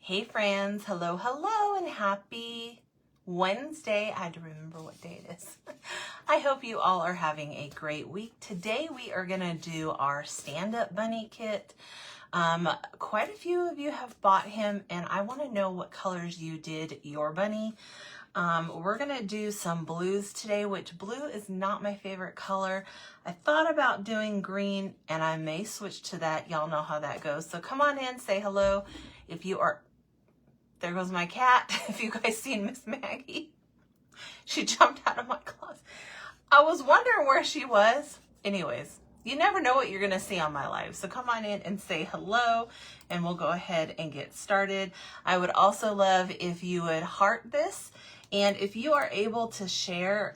Hey friends, hello, hello, and happy Wednesday. I had to remember what day it is. I hope you all are having a great week. Today we are gonna do our stand-up bunny kit. Quite a few of you have bought him, and I wanna know what colors you did your bunny. We're gonna do some blues today, which blue is not my favorite color. I thought about doing green, and I may switch to that. Y'all know how that goes. So come on in, say hello. If you are, there goes my cat. If you guys seen Miss Maggie, she jumped out of my closet. I was wondering where she was. Anyways, you never know what you're gonna see on my live. So come on in and say hello, and we'll go ahead and get started. I would also love if you would heart this. And if you are able to share,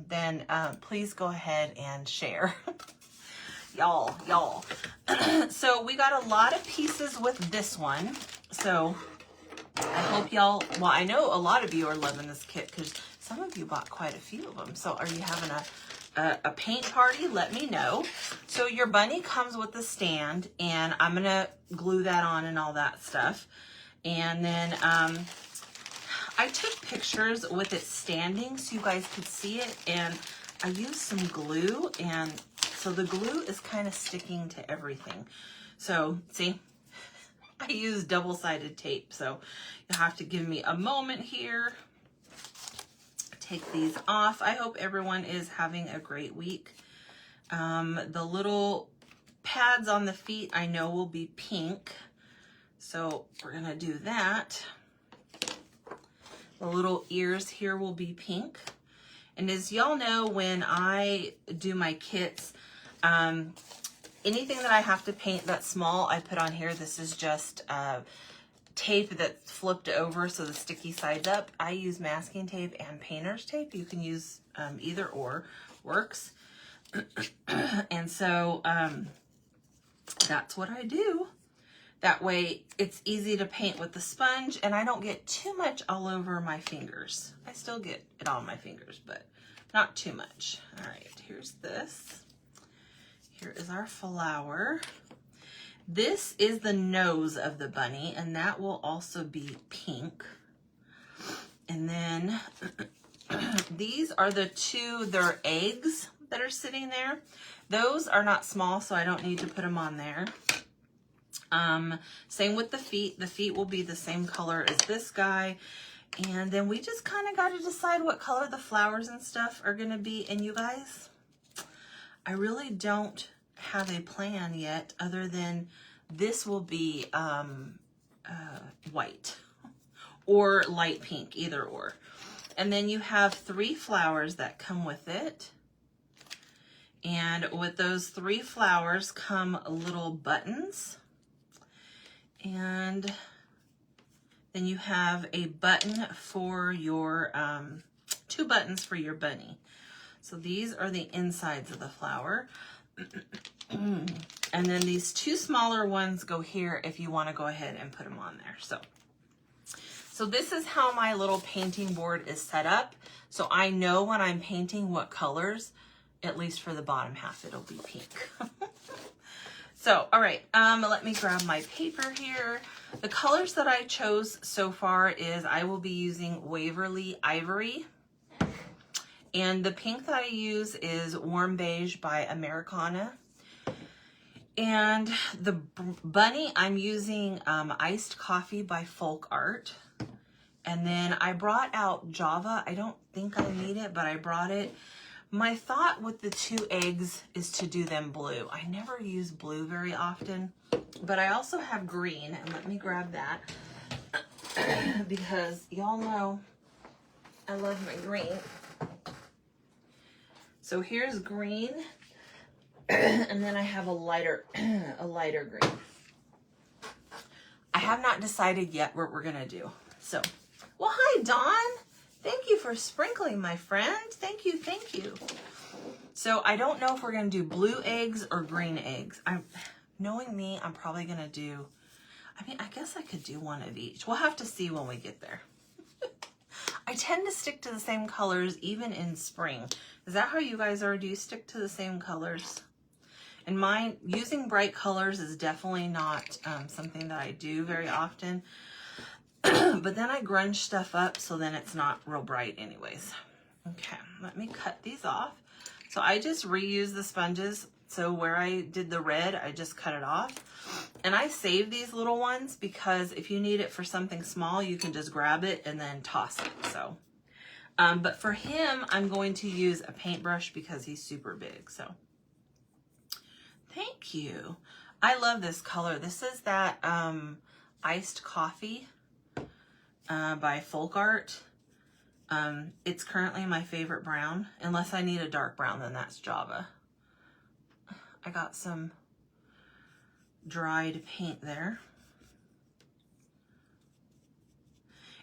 then please go ahead and share. y'all. So we got a lot of pieces with this one. So I hope y'all, well, I know a lot of you are loving this kit because some of you bought quite a few of them. So are you having a paint party? Let me know. So your bunny comes with a stand, and I'm going to glue that on and all that stuff. And then I took pictures with it standing so you guys could see it, and I used some glue, and so the glue is kind of sticking to everything. So see, I used double-sided tape, so you'll have to give me a moment here. Take these off. I hope everyone is having a great week. The little pads on the feet I know will be pink, so we're gonna do that. The little ears here will be pink. And as y'all know, when I do my kits, anything that I have to paint that's small, I put on here. This is just tape that's flipped over so the sticky side's up. I use masking tape and painter's tape. You can use either or, works. And so that's what I do. That way it's easy to paint with the sponge, and I don't get too much all over my fingers. I still get it on my fingers, but not too much. All right, here's this. Here is our flower. This is the nose of the bunny, and that will also be pink. And then these are the two, they're eggs that are sitting there. Those are not small, so I don't need to put them on there. Same with the feet. The feet will be the same color as this guy. And then we just kind of got to decide what color the flowers and stuff are going to be. And you guys, I really don't have a plan yet other than this will be white or light pink, either or. And then you have 3 flowers that come with it. And with those 3 flowers come little buttons. And then you have a button for your, 2 buttons for your bunny. So these are the insides of the flower. And then these 2 smaller ones go here if you want to go ahead and put them on there. So this is how my little painting board is set up. So I know when I'm painting what colors, at least for the bottom half, it'll be pink. So, all right, let me grab my paper here. The colors that I chose so far is I will be using Waverly Ivory. And the pink that I use is Warm Beige by Americana. And the bunny, I'm using Iced Coffee by Folk Art. And then I brought out Java. I don't think I need it, but I brought it. My thought with the 2 eggs is to do them blue. I never use blue very often, but I also have green, and let me grab that because y'all know I love my green. So here's green, and then I have a lighter green. I have not decided yet what we're gonna do. So, well, hi, Dawn. Thank you for sprinkling, my friend. Thank you, thank you. So I don't know if we're gonna do blue eggs or green eggs. Knowing me, I'm probably gonna do, I mean, I guess I could do one of each. We'll have to see when we get there. I tend to stick to the same colors even in spring. Is that how you guys are? Do you stick to the same colors? And mine, using bright colors is definitely not something that I do very often. But then I grunge stuff up so then it's not real bright anyways. Okay, let me cut these off. So I just reuse the sponges. So where I did the red, I just cut it off. And I save these little ones because if you need it for something small, you can just grab it and then toss it. So, but for him, I'm going to use a paintbrush because he's super big. So thank you. I love this color. This is that iced coffee by Folk Art. It's currently my favorite brown. Unless I need a dark brown, then that's Java. I got some dried paint there.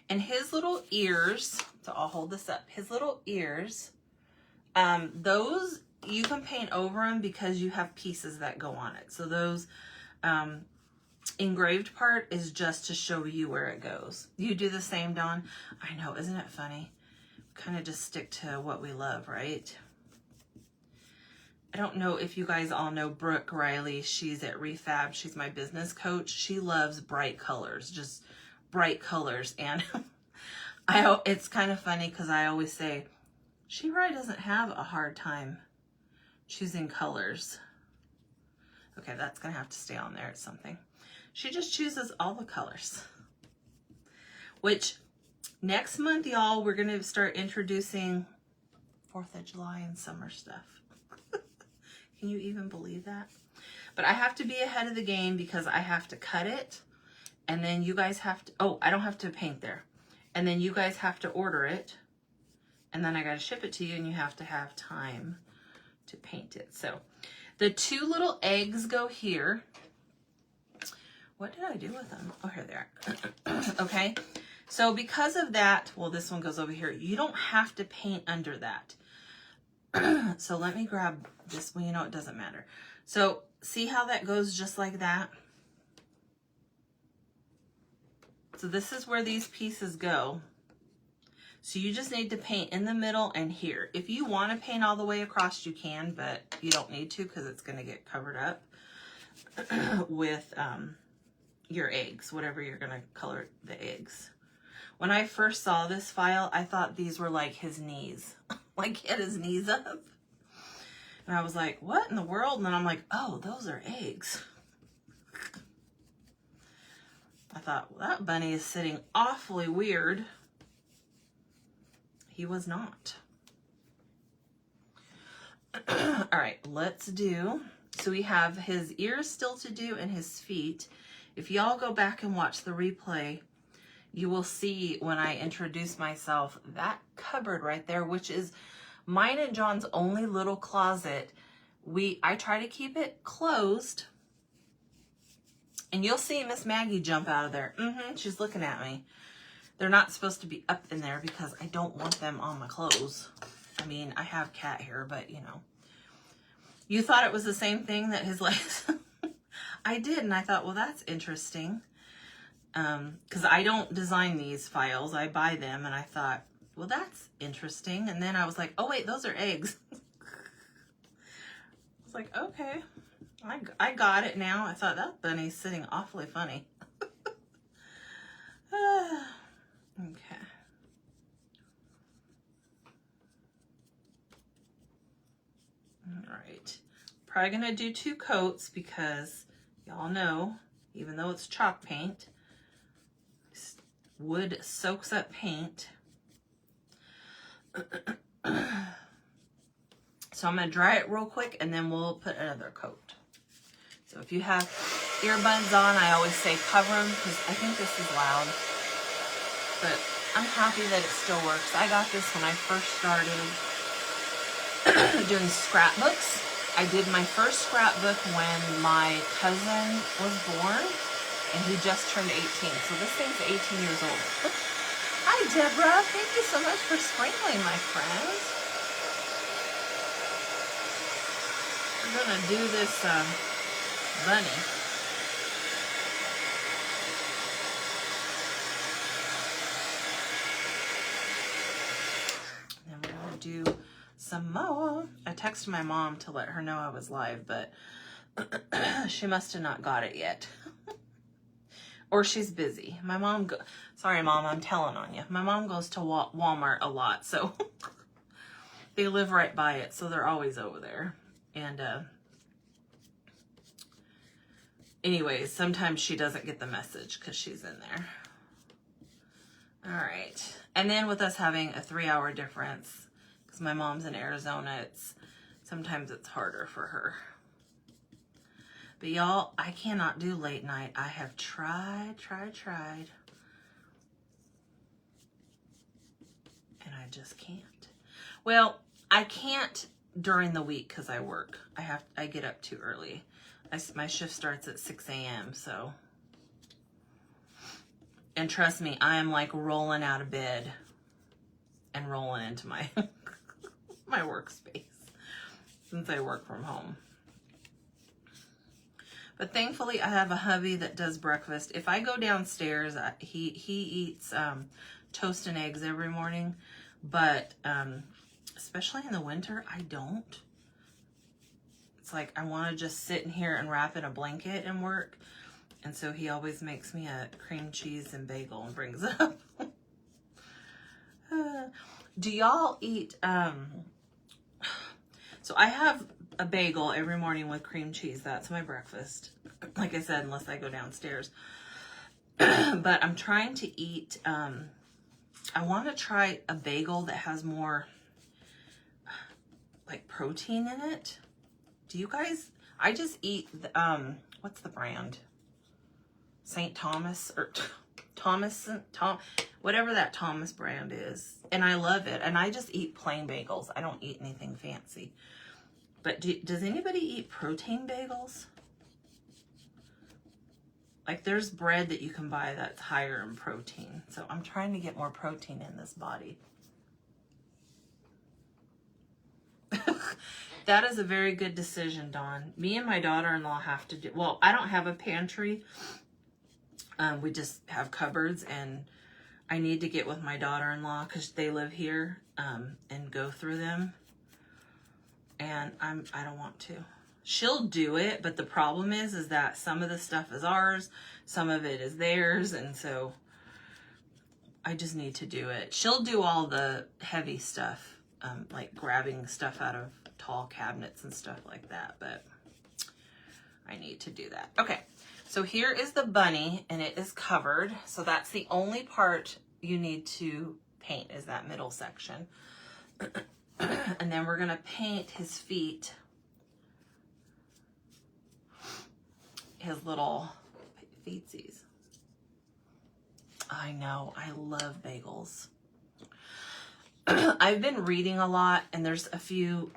And his little ears, so I'll hold this up. His little ears, those you can paint over them because you have pieces that go on it. So those engraved part is just to show you where it goes. You do the same, Dawn? I know, isn't it funny? Kind of just stick to what we love, right? I don't know if you guys all know Brooke Riley. She's at Refab. She's my business coach. She loves bright colors, just bright colors. And it's kind of funny because I always say, she really doesn't have a hard time choosing colors. Okay, that's going to have to stay on there. It's something. She just chooses all the colors. Which, next month, y'all, we're going to start introducing 4th of July and summer stuff. Can you even believe that? But I have to be ahead of the game because I have to cut it. And then you guys have to, oh, I don't have to paint there. And then you guys have to order it. And then I got to ship it to you and you have to have time to paint it. So the 2 little eggs go here. What did I do with them? Oh, here they are. Okay. So because of that, well, this one goes over here. You don't have to paint under that. So let me grab this one. You know, it doesn't matter. So see how that goes just like that? So this is where these pieces go. So you just need to paint in the middle and here. If you want to paint all the way across, you can, but you don't need to because it's going to get covered up with your eggs, whatever you're going to color the eggs. When I first saw this file, I thought these were like his knees. Like he had his knees up. And I was like, what in the world? And then I'm like, oh, those are eggs. I thought, well, that bunny is sitting awfully weird. He was not. All right, let's do. So we have his ears still to do and his feet. If y'all go back and watch the replay, you will see when I introduce myself, that cupboard right there, which is mine and John's only little closet. I try to keep it closed. And you'll see Miss Maggie jump out of there. She's looking at me. They're not supposed to be up in there because I don't want them on my clothes. I mean, I have cat hair, but you know. You thought it was the same thing that his legs... I did, and I thought, well, that's interesting. Because I don't design these files. I buy them, and I thought, well, that's interesting. And then I was like, oh, wait, those are eggs. I was like, okay. I got it now. I thought that bunny's sitting awfully funny. Okay. All right. Probably going to do 2 coats because y'all know, even though it's chalk paint, wood soaks up paint. So I'm going to dry it real quick and then we'll put another coat. So if you have earbuds on, I always say cover them because I think this is loud. But I'm happy that it still works. I got this when I first started doing scrapbooks. I did my first scrapbook when my cousin was born and he just turned 18. So this thing's 18 years old. Hi, Deborah. Thank you so much for sprinkling, my friend. We're going to do this bunny. And then we're going to do some more. I texted my mom to let her know I was live, but she must have not got it yet. or she's busy. My mom, sorry, Mom, I'm telling on you. My mom goes to Walmart a lot, so they live right by it, so they're always over there. And anyways, sometimes she doesn't get the message because she's in there. All right. And then with us having a 3-hour difference, because my mom's in Arizona, sometimes it's harder for her. But y'all, I cannot do late night. I have tried. And I just can't. Well, I can't during the week because I work. I get up too early. My shift starts at 6 a.m. So, and trust me, I am like rolling out of bed and rolling into my my workspace since I work from home. But thankfully, I have a hubby that does breakfast. If I go downstairs, he eats toast and eggs every morning. But especially in the winter, I don't. It's like I want to just sit in here and wrap in a blanket and work. And so he always makes me a cream cheese and bagel and brings it up. Do y'all eat... So I have a bagel every morning with cream cheese. That's my breakfast. Like I said, unless I go downstairs. But I'm trying to eat... I want to try a bagel that has more like protein in it. Do you guys? I just eat what's the brand? St. Thomas or whatever that Thomas brand is, and I love it. And I just eat plain bagels. I don't eat anything fancy. But does anybody eat protein bagels? Like there's bread that you can buy that's higher in protein. So I'm trying to get more protein in this body. That is a very good decision, Dawn. Me and my daughter-in-law have to do, well, I don't have a pantry. We just have cupboards, and I need to get with my daughter-in-law because they live here and go through them. And I don't want to. She'll do it, but the problem is that some of the stuff is ours, some of it is theirs, and so I just need to do it. She'll do all the heavy stuff, like grabbing stuff out of tall cabinets and stuff like that, but I need to do that. Okay, so here is the bunny, and it is covered, so that's the only part you need to paint is that middle section. And then we're gonna paint his feet. His little feetsies. I know, I love bagels. I've been reading a lot, and there's a few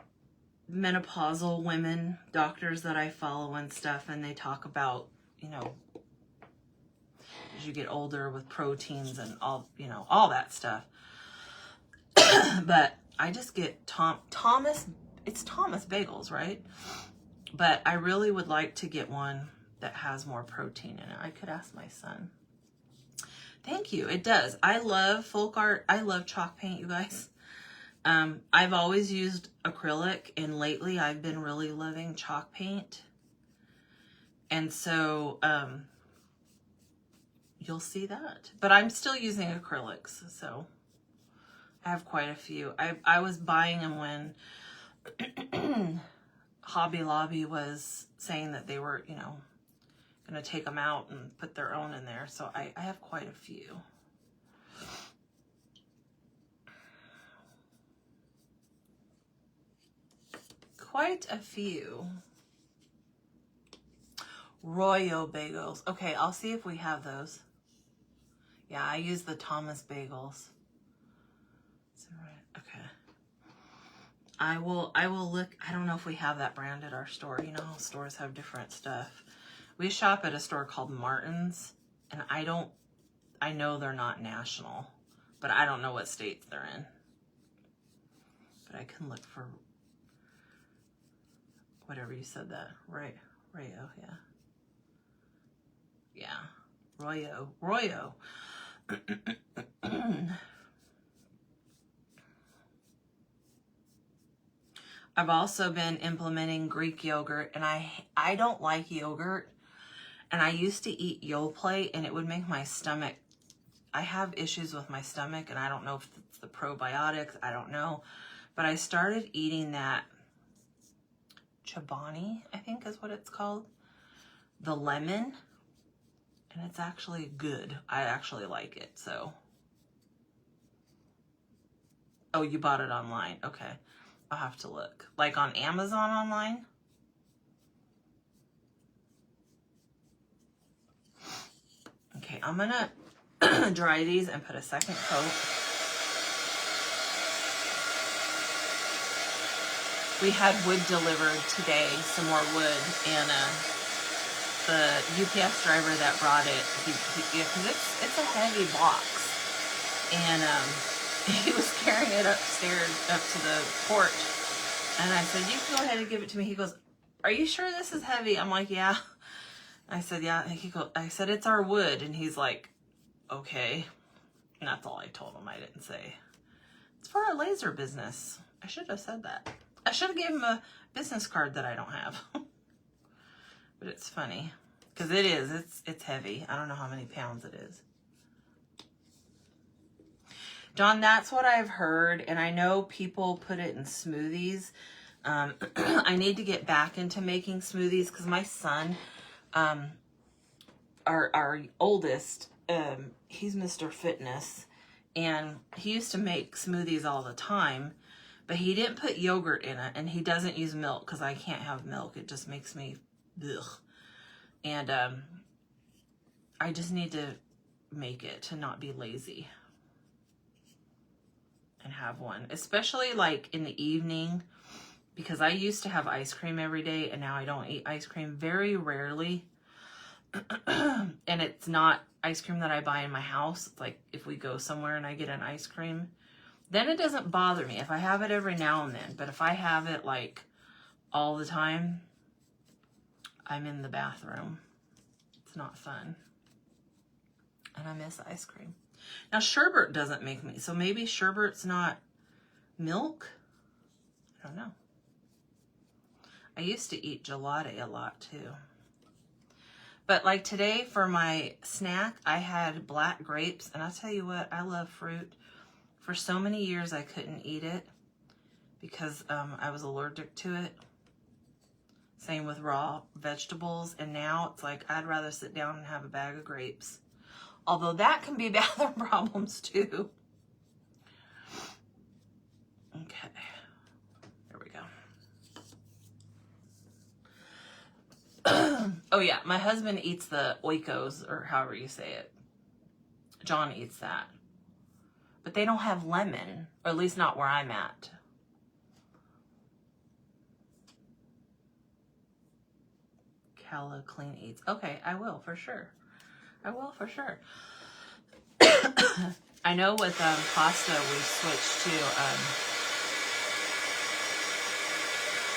menopausal women, doctors that I follow and stuff, and they talk about, you know, as you get older with proteins and all, you know, all that stuff. But I just get Thomas, it's Thomas bagels, right? But I really would like to get one that has more protein in it. I could ask my son. Thank you. It does. I love folk art. I love chalk paint, you guys. I've always used acrylic, and lately I've been really loving chalk paint. And so you'll see that. But I'm still using acrylics, so I have quite a few. I was buying them when Hobby Lobby was saying that they were, you know, going to take them out and put their own in there. So I have quite a few. Quite a few. Royo bagels. Okay, I'll see if we have those. Yeah, I use the Thomas bagels. Okay. I will look. I don't know if we have that brand at our store. You know how stores have different stuff. We shop at a store called Martin's, and I know they're not national, but I don't know what states they're in. But I can look for whatever you said that. Right. Royo, yeah. Yeah. Royo. I've also been implementing Greek yogurt, and I don't like yogurt, And I used to eat Yoplait, and it would make my stomach, I have issues with my stomach, and I don't know if it's the probiotics, I don't know. But I started eating that Chobani, I think is what it's called. The lemon. And it's actually good. I actually like it, so. Oh, you bought it online. Okay. I'll have to look. Like on Amazon online? Okay, I'm gonna dry these and put a second coat. We had wood delivered today, some more wood, and the UPS driver that brought it, because it's a heavy box, and he was carrying it upstairs up to the porch, and I said, "You can go ahead and give it to me." He goes, "Are you sure this is heavy?" I'm like, "Yeah." I said, "Yeah." I said, "It's our wood," and he's like, "Okay." And that's all I told him. I didn't say it's for our laser business. I should have said that. I should have gave him a business card that I don't have. But it's funny because it's heavy. I don't know how many pounds it is. Dawn, that's what I've heard, and I know people put it in smoothies. I need to get back into making smoothies because my son, our oldest, he's Mr. Fitness, and he used to make smoothies all the time, but he didn't put yogurt in it, and he doesn't use milk because I can't have milk. It just makes me ugh. And I just need to make it to not be lazy and have one, especially like in the evening, because I used to have ice cream every day, and now I don't eat ice cream, very rarely. And it's not ice cream that I buy in my house. It's like if we go somewhere and I get an ice cream, then it doesn't bother me if I have it every now and then. But if I have it like all the time, I'm in the bathroom. It's not fun. And I miss ice cream. Now, sherbet doesn't make me, so maybe sherbet's not milk? I don't know. I used to eat gelati a lot too. But like today for my snack, I had black grapes, and I'll tell you what, I love fruit. For so many years, I couldn't eat it because I was allergic to it. Same with raw vegetables, and now it's like I'd rather sit down and have a bag of grapes. Although that can be bathroom problems too. Okay, there we go. Oh yeah, my husband eats the Oikos, or however you say it. John eats that. But they don't have lemon, or at least not where I'm at. Calla Clean Eats. Okay, I will for sure. I will for sure. I know with pasta we switched to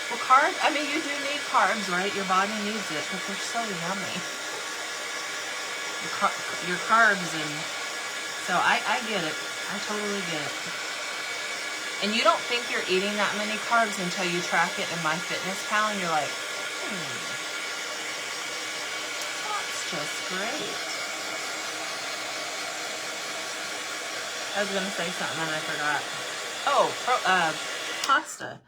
well, carbs. I mean, you do need carbs, right? Your body needs it because they're so yummy. Your carbs, and so I get it. I totally get it. And you don't think you're eating that many carbs until you track it in MyFitnessPal, and you're like, that's just great. I was going to say something and I forgot. Oh, pasta.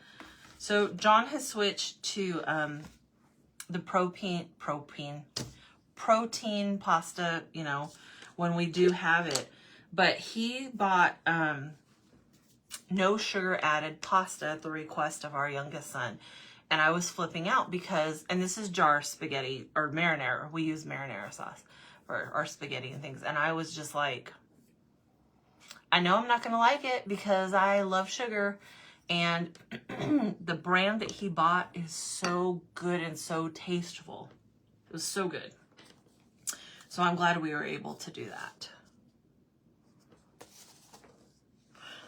So John has switched to the protein pasta, you know, when we do have it. But he bought no sugar added pasta at the request of our youngest son. And I was flipping out because, and this is jar spaghetti or marinara. We use marinara sauce for our spaghetti and things. And I was just like, I know I'm not going to like it because I love sugar. And the brand that he bought is so good and so tasteful. It was so good. So I'm glad we were able to do that.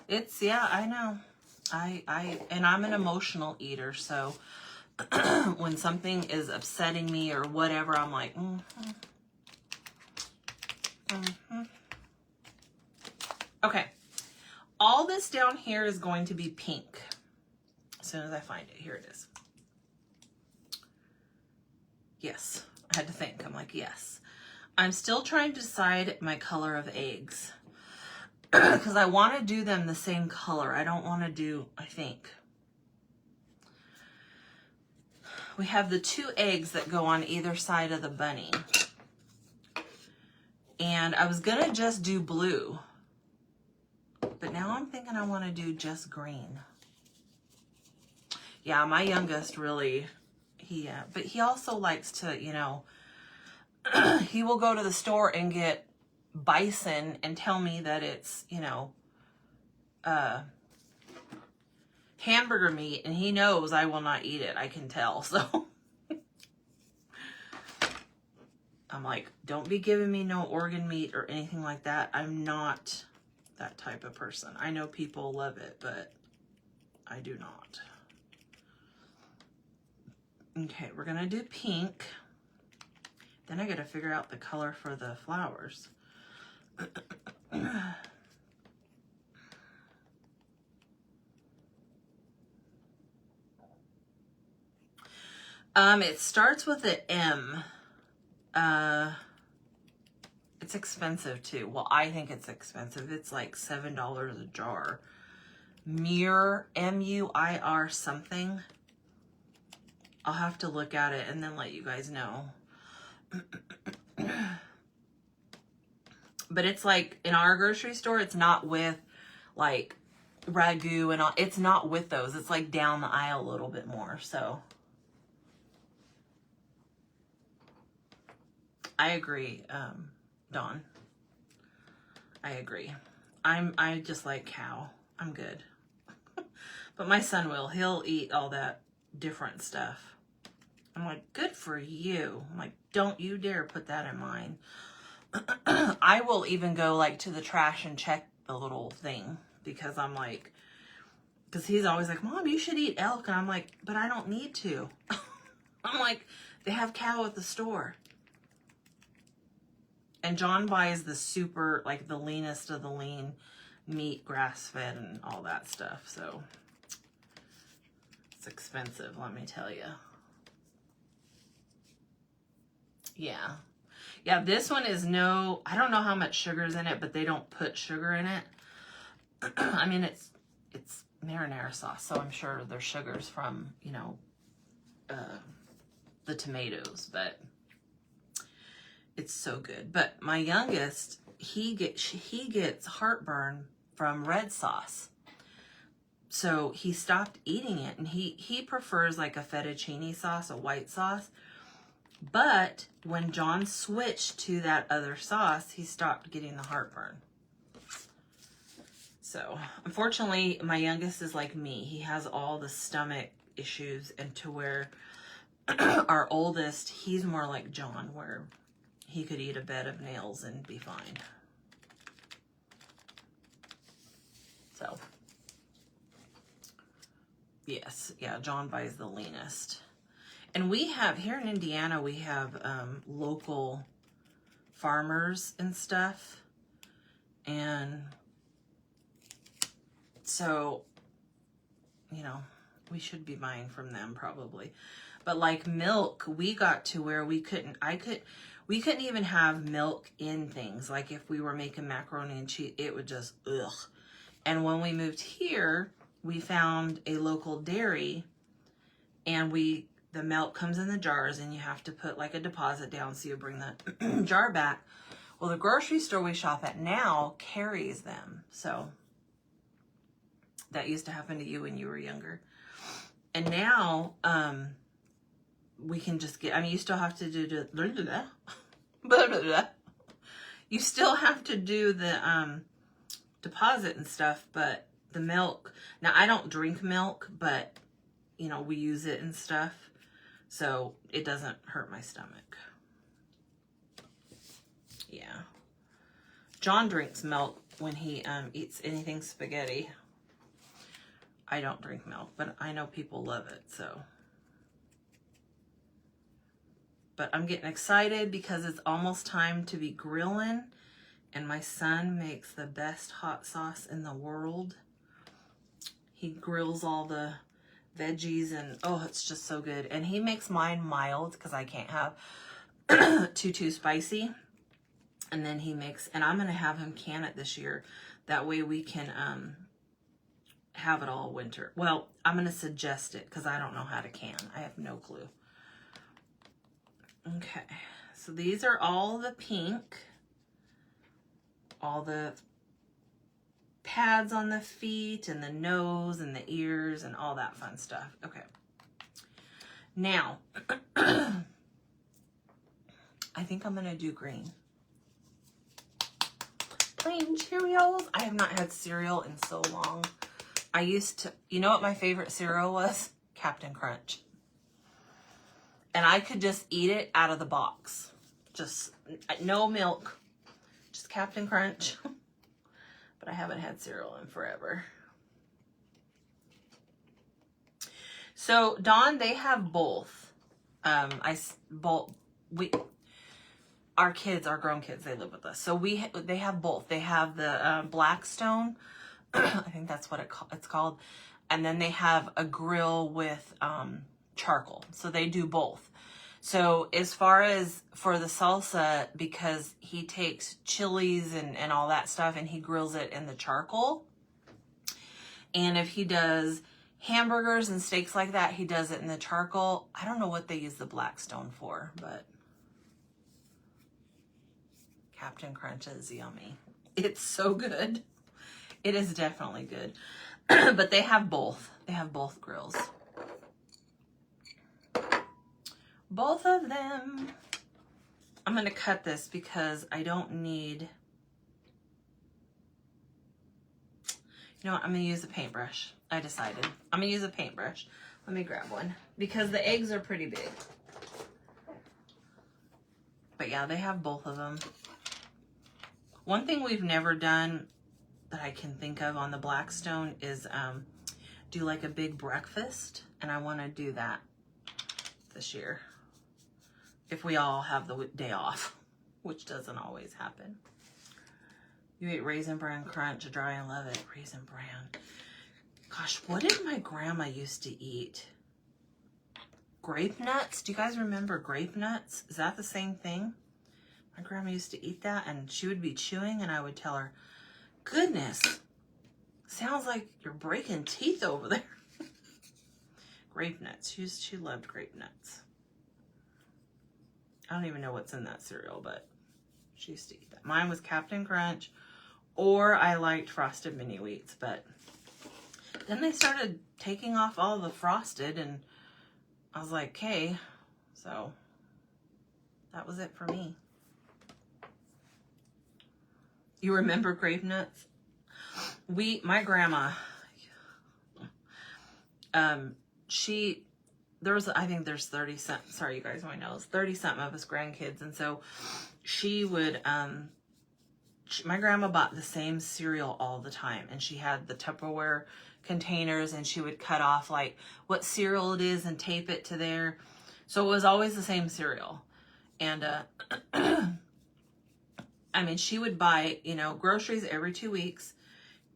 It's, yeah, I know. And I'm an emotional eater, so when something is upsetting me or whatever, I'm like, Okay. All this down here is going to be pink. As soon as I find it, here it is. Yes, I had to think. I'm like, yes. I'm still trying to decide my color of eggs because I want to do them the same color. I don't want to do, I think. We have the 2 eggs that go on either side of the bunny. And I was going to just do blue. But now I'm thinking I want to do just green. Yeah, my youngest really, but he also likes to, you know, he will go to the store and get bison and tell me that it's, you know, hamburger meat, and he knows I will not eat it. I can tell. So I'm like, don't be giving me no organ meat or anything like that. I'm not that type of person. I know people love it, but I do not. Okay, we're gonna do pink. Then I gotta figure out the color for the flowers. It starts with an M. It's expensive too. Well, I think it's expensive. It's like $7 a jar. Muir, M-U-I-R something. I'll have to look at it and then let you guys know. But it's like in our grocery store, it's not with like ragu and all. It's not with those. It's like down the aisle a little bit more. So I agree, Dawn. I agree. I just like cow. I'm good. But my son will. He'll eat all that different stuff. I'm like, good for you. I'm like, don't you dare put that in mine. I will even go like to the trash and check the little thing because I'm like, because he's always like, Mom, you should eat elk. And I'm like, but I don't need to. I'm like, they have cow at the store. And John buys the super, like the leanest of the lean meat, grass-fed and all that stuff. So it's expensive, let me tell you. Yeah. Yeah, this one is no, I don't know how much sugar's in it, but they don't put sugar in it. I mean, it's marinara sauce, so I'm sure there's sugars from, you know, the tomatoes, but it's so good. But my youngest, he gets heartburn from red sauce. So he stopped eating it, and he prefers like a fettuccine sauce, a white sauce. But when John switched to that other sauce, he stopped getting the heartburn. So unfortunately, my youngest is like me. He has all the stomach issues, and to where our oldest, he's more like John, where he could eat a bed of nails and be fine. So yes, yeah, John buys the leanest. And we have, here in Indiana, we have local farmers and stuff. And so, you know, we should be buying from them probably. But like milk, we got to where we couldn't even have milk in things. Like if we were making macaroni and cheese, it would just, ugh. And when we moved here, we found a local dairy, and the milk comes in the jars, and you have to put like a deposit down so you bring the jar back. Well, the grocery store we shop at now carries them. So that used to happen to you when you were younger. And now we can just get, I mean, you still have to do you still have to do the deposit and stuff, but the milk, now I don't drink milk, but you know, we use it and stuff. So it doesn't hurt my stomach. Yeah. John drinks milk when he eats anything spaghetti. I don't drink milk, but I know people love it, so. But I'm getting excited because it's almost time to be grilling, and my son makes the best hot sauce in the world. He grills all the veggies, and oh, it's just so good. And he makes mine mild because I can't have too spicy. And then he makes, and I'm going to have him can it this year. That way we can have it all winter. Well, I'm going to suggest it because I don't know how to can. I have no clue. Okay, so these are all the pink, all the pads on the feet and the nose and the ears and all that fun stuff. Okay, now I think I'm gonna do green. Plain Cheerios. I have not had cereal in so long. I used to, you know what my favorite cereal was? Captain Crunch. And I could just eat it out of the box. Just no milk. Just Captain Crunch. But I haven't had cereal in forever. So Dawn, they have both. Our kids, our grown kids, they live with us. So they have both. They have the Blackstone. I think that's what it's called. And then they have a grill with charcoal. So they do both. So as far as for the salsa, because he takes chilies and all that stuff and he grills it in the charcoal. And if he does hamburgers and steaks like that, he does it in the charcoal. I don't know what they use the Blackstone for, but Captain Crunch is yummy. It's so good. It is definitely good. But they have both. They have both grills. Both of them. I'm going to cut this because I don't need... You know what? I'm going to use a paintbrush. I decided. I'm going to use a paintbrush. Let me grab one. Because the eggs are pretty big. But yeah, they have both of them. One thing we've never done that I can think of on the Blackstone is do like a big breakfast. And I want to do that this year. If we all have the day off, which doesn't always happen. You ate Raisin Bran Crunch, dry and love it. Raisin Bran. Gosh, what did my grandma used to eat? Grape nuts? Do you guys remember grape nuts? Is that the same thing? My grandma used to eat that and she would be chewing and I would tell her, goodness, sounds like you're breaking teeth over there. Grape nuts. She loved grape nuts. I don't even know what's in that cereal, but she used to eat that. Mine was Captain Crunch, or I liked Frosted Mini Wheats, but then they started taking off all the Frosted, and I was like, okay, so that was it for me. You remember grape nuts? My grandma, I think there's 30 something, sorry you guys, my nose, 30 something of us grandkids. And so she would, my grandma bought the same cereal all the time. And she had the Tupperware containers and she would cut off like what cereal it is and tape it to there. So it was always the same cereal. And, I mean, she would buy, groceries every 2 weeks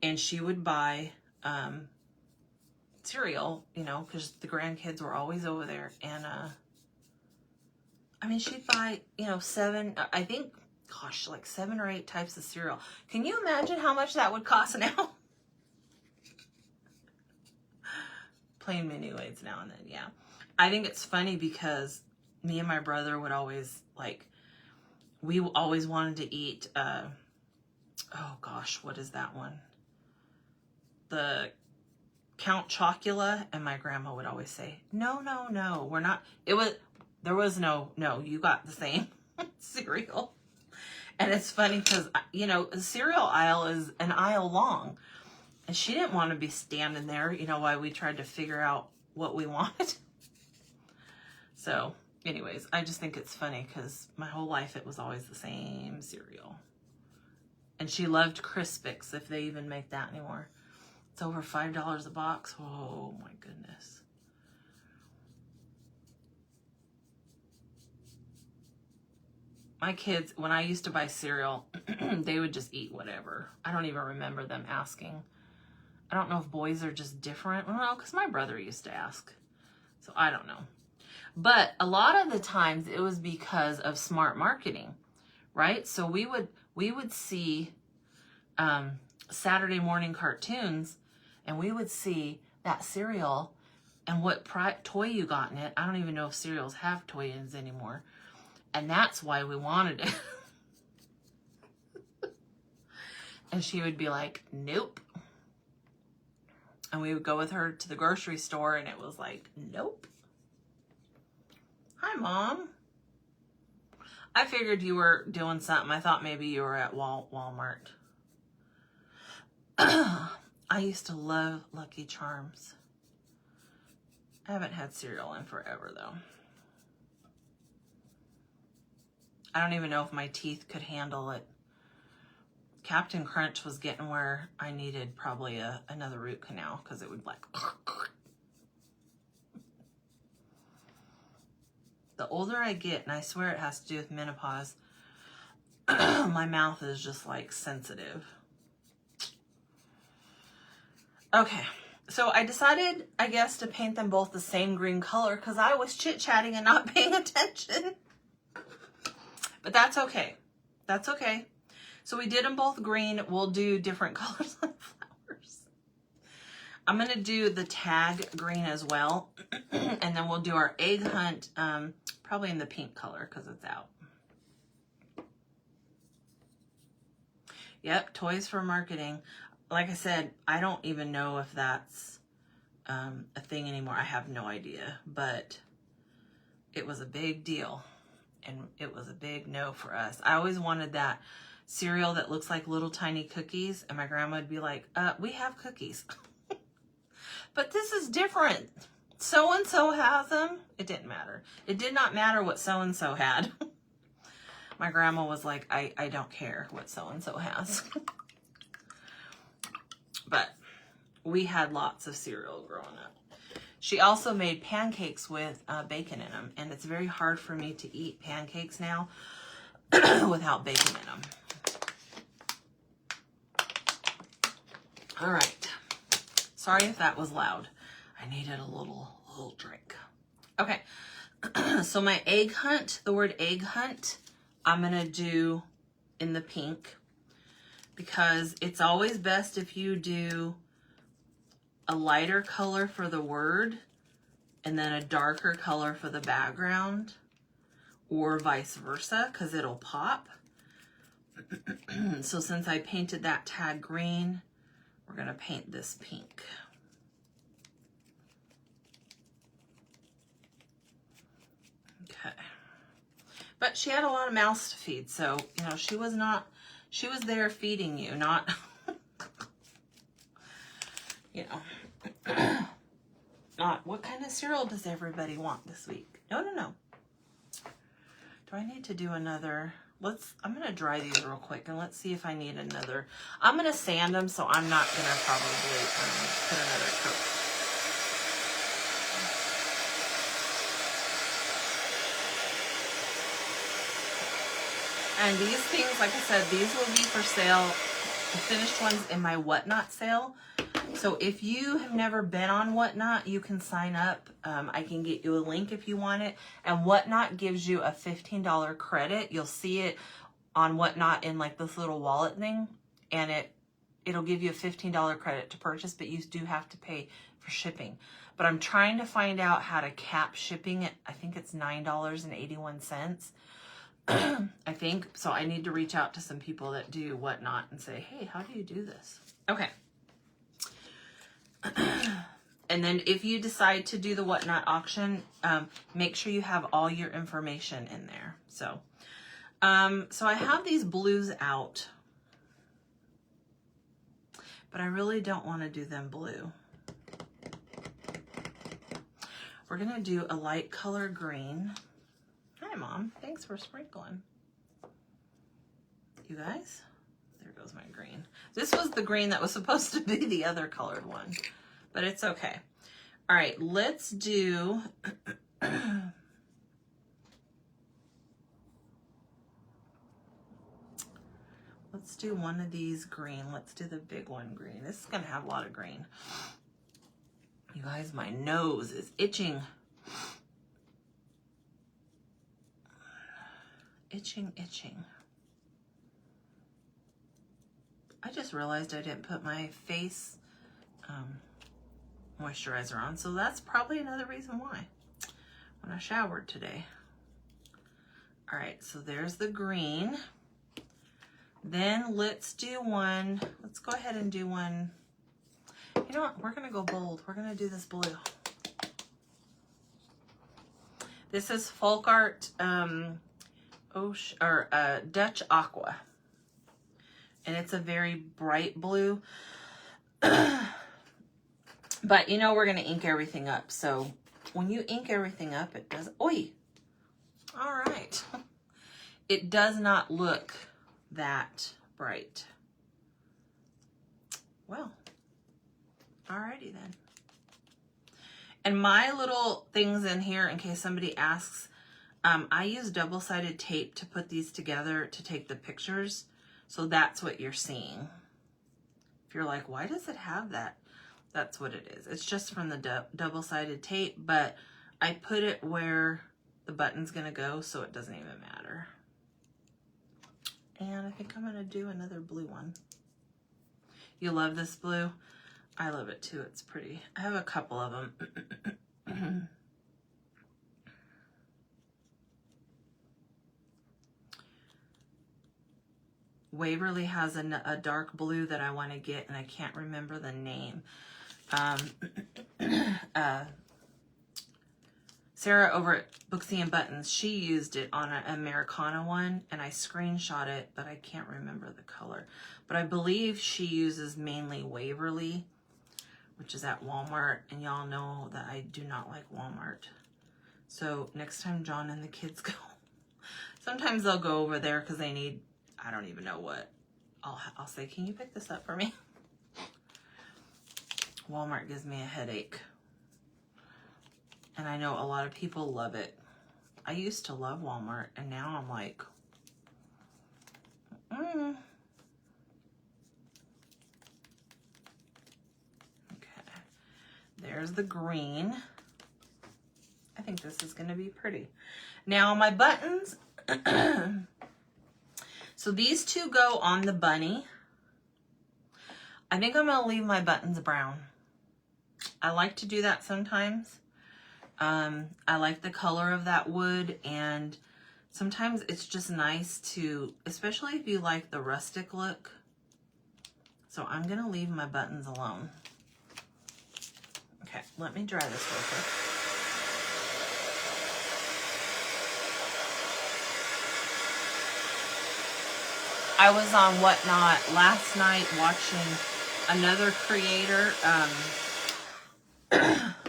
and she would buy, cereal, because the grandkids were always over there. And, I mean, she'd buy, 7 or 8 types of cereal. Can you imagine how much that would cost now? Plain Mini Wheats now and then, yeah. I think it's funny because me and my brother would always, we always wanted to eat, oh gosh, what is that one? The Count Chocula, and my grandma would always say, no, we're not, there was no, you got the same cereal. And it's funny because, the cereal aisle is an aisle long, and she didn't want to be standing there, while we tried to figure out what we wanted. So, anyways, I just think it's funny because my whole life it was always the same cereal. And she loved Crispix, if they even make that anymore. It's over $5 a box. Oh my goodness. My kids, when I used to buy cereal, they would just eat whatever. I don't even remember them asking. I don't know if boys are just different. Well, because my brother used to ask. So I don't know. But a lot of the times it was because of smart marketing, right? So we would see Saturday morning cartoons, and we would see that cereal and what toy you got in it. I don't even know if cereals have toy-ins anymore. And that's why we wanted it. And she would be like, nope. And we would go with her to the grocery store, and it was like, nope. Hi, Mom. I figured you were doing something. I thought maybe you were at Walmart. I used to love Lucky Charms. I haven't had cereal in forever, though. I don't even know if my teeth could handle it. Captain Crunch was getting where I needed probably another root canal, because it would like... The older I get, and I swear it has to do with menopause, my mouth is just like sensitive. Okay, so I decided, I guess, to paint them both the same green color because I was chit-chatting and not paying attention. But that's okay. That's okay. So we did them both green. We'll do different colors on flowers. I'm going to do the tag green as well. And then we'll do our egg hunt, probably in the pink color because it's out. Yep, toys for marketing. Like I said, I don't even know if that's a thing anymore. I have no idea, but it was a big deal, and it was a big no for us. I always wanted that cereal that looks like little tiny cookies, and my grandma would be like, we have cookies. But this is different. So-and-so has them. It didn't matter. It did not matter what so-and-so had. My grandma was like, I don't care what so-and-so has. But we had lots of cereal growing up. She also made pancakes with bacon in them. And it's very hard for me to eat pancakes now without bacon in them. All right. Sorry if that was loud. I needed a little drink. Okay. So my egg hunt, the word egg hunt, I'm going to do in the pink, because it's always best if you do a lighter color for the word and then a darker color for the background, or vice versa, because it'll pop. So since I painted that tag green, we're going to paint this pink. Okay. But she had a lot of mouths to feed, so, you know, she was there feeding you, not, you know, not what kind of cereal does everybody want this week? No. Do I need to do another? I'm going to dry these real quick, and let's see if I need another. I'm going to sand them, so I'm not going to probably put another coat. And these things, like I said, these will be for sale, the finished ones in my Whatnot sale. So if you have never been on Whatnot, you can sign up. I can get you a link if you want it. And Whatnot gives you a $15 credit. You'll see it on Whatnot in like this little wallet thing. And it'll give you a $15 credit to purchase, but you do have to pay for shipping. But I'm trying to find out how to cap shipping it. I think it's $9.81. I think. So I need to reach out to some people that do Whatnot and say, hey, how do you do this? Okay. And then if you decide to do the Whatnot auction, make sure you have all your information in there. So I have these blues out, but I really don't want to do them blue. We're going to do a light color green. Hi, Mom. Thanks for sprinkling. You guys, there goes my green. This was the green that was supposed to be the other colored one, but it's okay. All right, let's do... let's do one of these green. Let's do the big one green. This is going to have a lot of green. You guys, my nose is itching. itching. I just realized I didn't put my face moisturizer on, so that's probably another reason why when I showered today. All right, so there's the green. Then let's do one. Let's go ahead and do one. You know what? We're gonna go bold. We're gonna do this blue. This is Folk Art Dutch Aqua, and it's a very bright blue. But you know we're gonna ink everything up. So when you ink everything up, it does. Oi! All right. It does not look that bright. Well, alrighty then. And my little things in here, in case somebody asks, I use double-sided tape to put these together to take the pictures. So that's what you're seeing. If you're like, why does it have that? That's what it is. It's just from the double-sided tape, but I put it where the button's gonna go, so it doesn't even matter. And I think I'm gonna do another blue one. You love this blue? I love it too, it's pretty. I have a couple of them. Waverly has a dark blue that I want to get, and I can't remember the name. Sarah over at Booksy and Buttons, she used it on an Americana one, and I screenshot it, but I can't remember the color. But I believe she uses mainly Waverly, which is at Walmart, and y'all know that I do not like Walmart. So next time John and the kids go, sometimes they'll go over there because they need, I don't even know what. I'll say, can you pick this up for me? Walmart gives me a headache. And I know a lot of people love it. I used to love Walmart, and now I'm like, Okay. There's the green. I think this is going to be pretty. Now my buttons. So these two go on the bunny. I think I'm going to leave my buttons brown. I like to do that sometimes. I like the color of that wood, and sometimes it's just nice to, especially if you like the rustic look. So I'm going to leave my buttons alone. Okay, let me dry this real quick. I was on Whatnot last night watching another creator,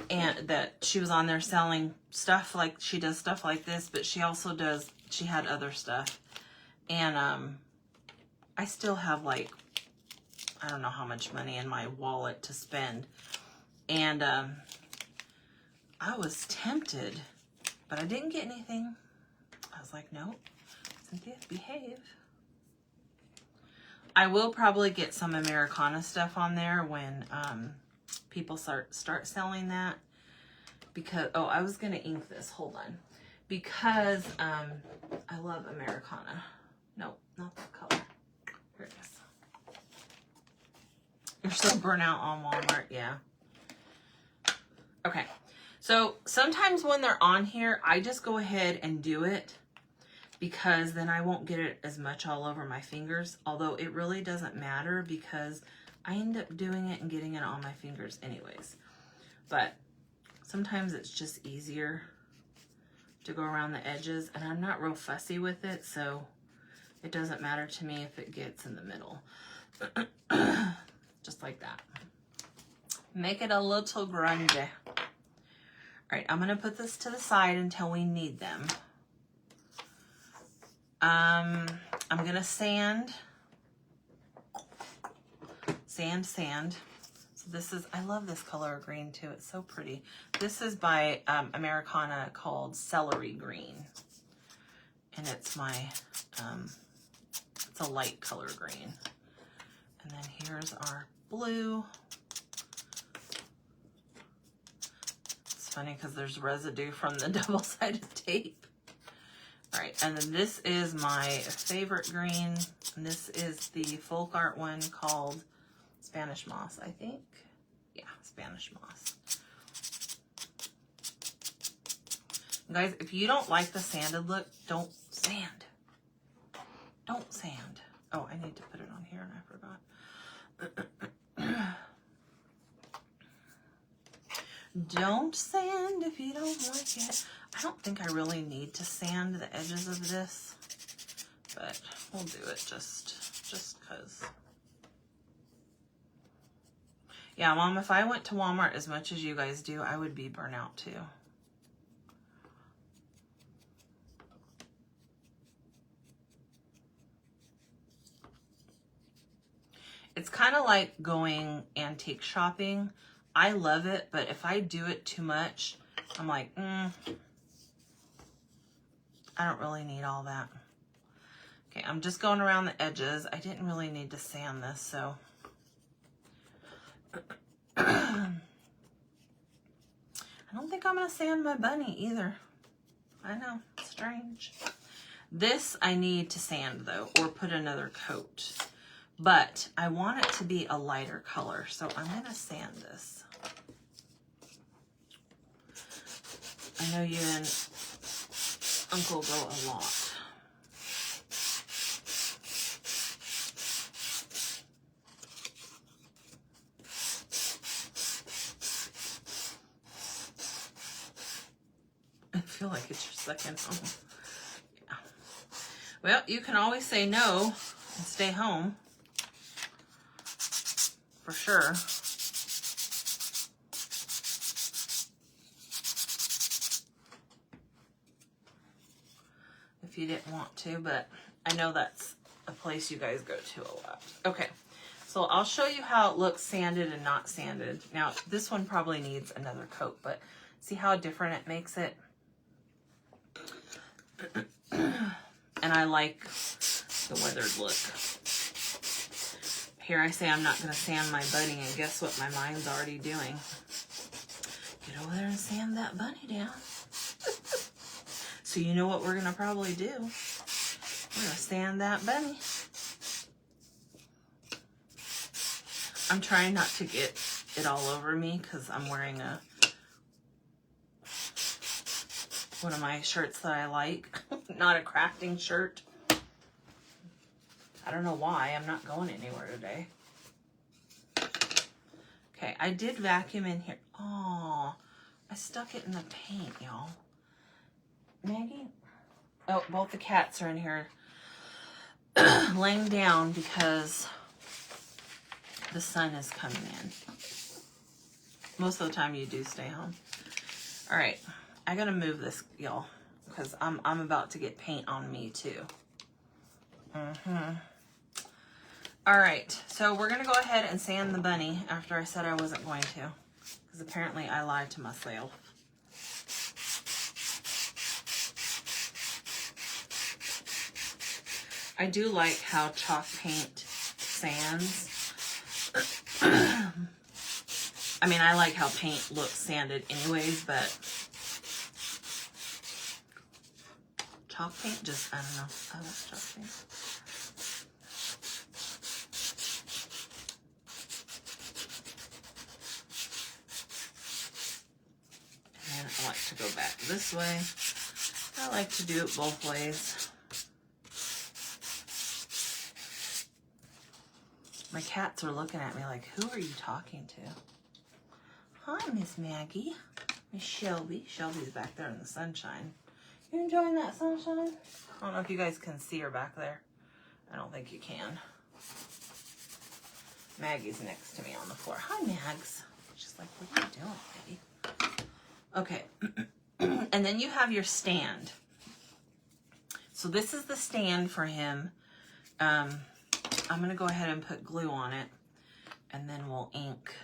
and that she was on there selling stuff, like she does stuff like this, but she also does, she had other stuff. And I still have like, I don't know how much money in my wallet to spend. And I was tempted, but I didn't get anything. I was like, nope, Cynthia, behave. I will probably get some Americana stuff on there when people start selling that, because, oh, I was going to ink this, hold on, because I love Americana. Nope, not that color. Here it is. You're so burnt out on Walmart, yeah. Okay, so sometimes when they're on here, I just go ahead and do it, because then I won't get it as much all over my fingers, although it really doesn't matter because I end up doing it and getting it on my fingers anyways. But sometimes it's just easier to go around the edges, and I'm not real fussy with it, so it doesn't matter to me if it gets in the middle. Just like that. Make it a little grungy. All right, I'm gonna put this to the side until we need them. I'm gonna sand. So this is, I love this color of green too. It's so pretty. This is by Americana, called Celery Green. And it's my, it's a light color green. And then here's our blue. It's funny because there's residue from the double-sided tape. All right, and then this is my favorite green. And this is the folk art one called Spanish Moss, I think. Yeah, Spanish Moss. Guys, if you don't like the sanded look, don't sand. Don't sand. Oh, I need to put it on here and I forgot. Don't sand if you don't like it. I don't think I really need to sand the edges of this, but we'll do it just because. Yeah, Mom, if I went to Walmart as much as you guys do, I would be burnt out too. It's kind of like going antique shopping. I love it, but if I do it too much, I'm like, I don't really need all that. Okay, I'm just going around the edges. I didn't really need to sand this, so. I don't think I'm gonna sand my bunny either. I know, strange. This I need to sand though, or put another coat. But I want it to be a lighter color, so I'm gonna sand this. I know you and Uncle go a lot. I feel like it's your second home. Yeah. Well, you can always say no and stay home. For sure. If you didn't want to, but I know that's a place you guys go to a lot. Okay, so I'll show you how it looks sanded and not sanded. Now, this one probably needs another coat, but see how different it makes it? And I like the weathered look. Here I say I'm not going to sand my bunny, and guess what my mind's already doing? Get over there and sand that bunny down. So you know what we're going to probably do? We're going to sand that bunny. I'm trying not to get it all over me because I'm wearing one of my shirts that I like. Not a crafting shirt. I don't know why. I'm not going anywhere today. Okay, I did vacuum in here. Oh, I stuck it in the paint, y'all. Maggie? Oh, both the cats are in here laying down because the sun is coming in. Most of the time you do stay home. All right, I gotta move this, y'all, because I'm about to get paint on me too. All right, so we're gonna go ahead and sand the bunny after I said I wasn't going to, because apparently I lied to myself. I do like how chalk paint sands. I mean, I like how paint looks sanded anyways, but chalk paint just, I don't know. I like chalk paint. And I like to go back this way. I like to do it both ways. My cats are looking at me like, who are you talking to? Hi, Miss Maggie. Miss Shelby. Shelby's back there in the sunshine. You enjoying that sunshine? I don't know if you guys can see her back there. I don't think you can. Maggie's next to me on the floor. Hi, Mags. She's like, what are you doing, baby? Okay. And then you have your stand. So this is the stand for him. I'm going to go ahead and put glue on it, and then we'll ink.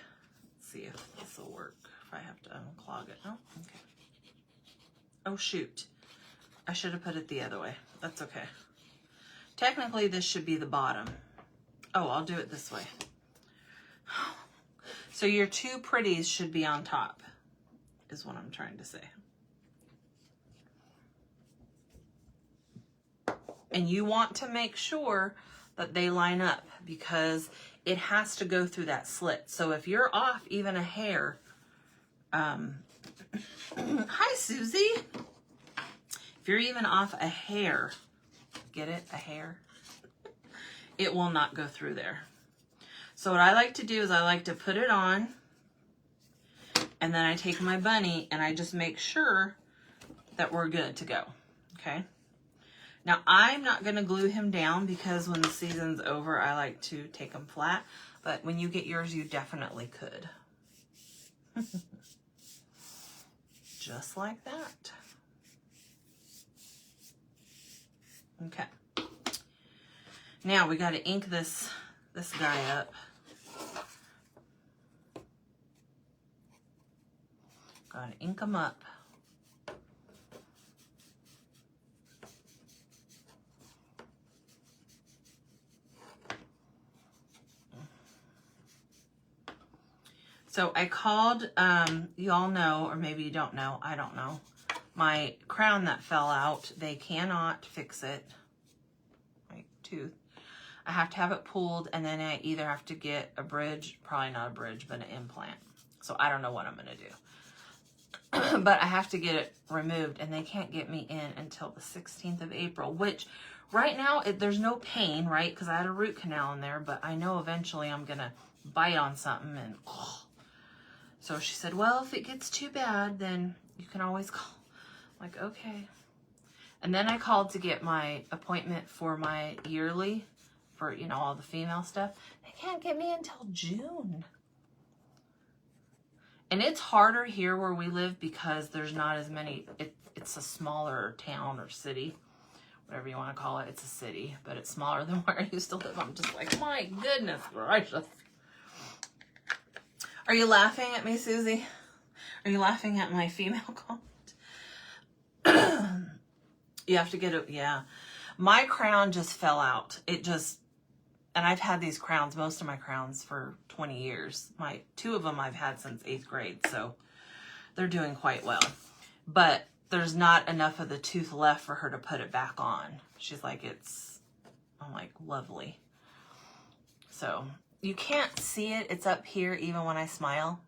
Let's see if this will work, if I have to unclog it. Oh, okay. Oh, shoot. I should have put it the other way. That's okay. Technically, this should be the bottom. Oh, I'll do it this way. So your two pretties should be on top, is what I'm trying to say. And you want to make sure that they line up because it has to go through that slit. So if you're off even a hair, hi Susie. If you're even off a hair, get it? A hair? It will not go through there. So what I like to do is I like to put it on, and then I take my bunny and I just make sure that we're good to go, okay? Now I'm not gonna glue him down because when the season's over, I like to take him flat, but when you get yours, you definitely could. Just like that. Okay. Now we got to ink this guy up. Got to ink him up. So I called, you all know, or maybe you don't know, I don't know, my crown that fell out. They cannot fix it, my tooth. I have to have it pulled, and then I either have to get a bridge, probably not a bridge, but an implant. So I don't know what I'm going to do. But I have to get it removed, and they can't get me in until the 16th of April, which right now, there's no pain, right? Because I had a root canal in there, but I know eventually I'm going to bite on something, and so she said, well, if it gets too bad, then you can always call. I'm like, okay. And then I called to get my appointment for my yearly, for, you know, all the female stuff. They can't get me until June. And it's harder here where we live because there's not as many, it's a smaller town or city, whatever you want to call it. It's a city, but it's smaller than where I used to live. I'm just like, my goodness gracious. Are you laughing at me, Susie? Are you laughing at my female comment? You have to get it, yeah. My crown just fell out. It just, and I've had these crowns, most of my crowns, for 20 years. Two of them I've had since 8th grade, so they're doing quite well. But there's not enough of the tooth left for her to put it back on. She's like, I'm like, lovely. So you can't see it. It's up here even when I smile.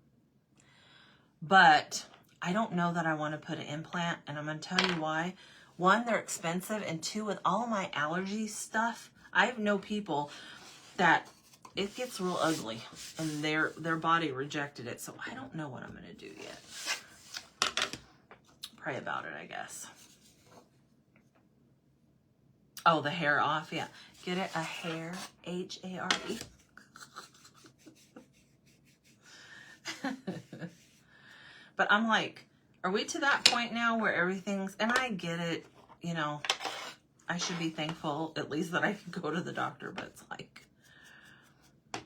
But I don't know that I want to put an implant, and I'm going to tell you why. One, they're expensive, and two, with all my allergy stuff, I know people that it gets real ugly, and their body rejected it. So I don't know what I'm going to do yet. Pray about it, I guess. Oh, the hair off, yeah. Get it? A hair, H-A-R-E. But I'm like, are we to that point now where everything's, and I get it, you know, I should be thankful at least that I can go to the doctor, but it's like, I